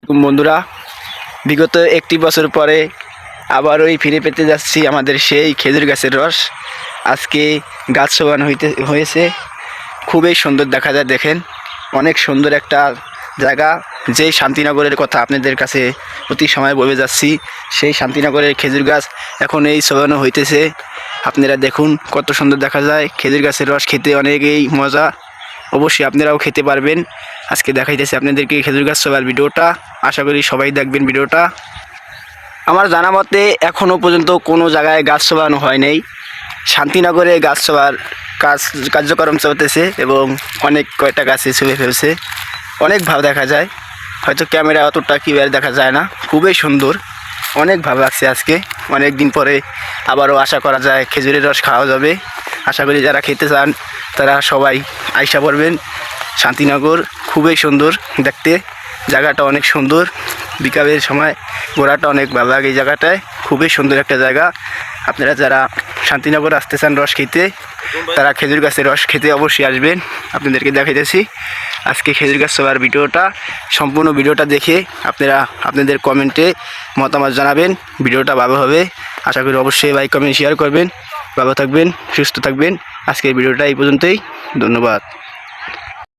বন্ধুরা, বিগত একটি বছর পরে আবারই ফিরে পেতে যাচ্ছি আমাদের সেই খেজুর গাছের রস। আজকে গাছ শোভানো হয়েছে, খুবই সুন্দর দেখা যায়। দেখেন, অনেক সুন্দর একটা জায়গা। যেই শান্তিনগরের কথা আপনাদের কাছে প্রতি সময় বলে যাচ্ছি, সেই শান্তিনগরের খেজুর গাছ এখন এই শোভানো হইতেছে। আপনারা দেখুন কত সুন্দর দেখা যায়। খেজুর গাছের রস খেতে অনেকই মজা, অবশ্যই আপনারাও খেতে পারবেন। আজকে দেখাইতেছি আপনাদেরকে খেজুর গাছ শোভার ভিডিওটা। আশা করি সবাই দেখবেন ভিডিওটা। আমার জানা মতে এখনও পর্যন্ত কোনো জায়গায় গাছ শোভানো হয় নাই। শান্তিনগরে গাছ শোভার কার্যক্রম চলতেছে এবং অনেক কয়টা গাছে ছুঁয়ে ফেলছে। অনেক ভালো দেখা যায়, হয়তো ক্যামেরা অতটা ক্লিয়ার দেখা যায় না। খুবই সুন্দর, অনেক ভালো লাগছে আজকে। অনেক দিন পরে আবারও আশা করা যায় খেজুরের রস খাওয়া যাবে। আশা করি যারা খেতে চান তারা সবাই আইসা পড়বেন। শান্তিনগর খুবই সুন্দর দেখতে, জায়গাটা অনেক সুন্দর। বিকালের সময় ঘোরাটা অনেক ভালো লাগে। এই জায়গাটায় খুবই সুন্দর একটা জায়গা। আপনারা যারা শান্তিনগর আসতে চান রস খেতে, তারা খেজুর গাছের রস খেতে অবশ্যই আসবেন। আপনাদেরকে দেখাইতেছি আজকে খেজুর গাছ সবার ভিডিওটা। সম্পূর্ণ ভিডিওটা দেখে আপনারা আপনাদের কমেন্টে মতামত জানাবেন। ভিডিওটা ভালো হবে, আশা করি অবশ্যই লাইক কমেন্ট শেয়ার করবেন। ভালো থাকবেন, সুস্থ থাকবেন। আজকের ভিডিওটা এই পর্যন্তই। ধন্যবাদ।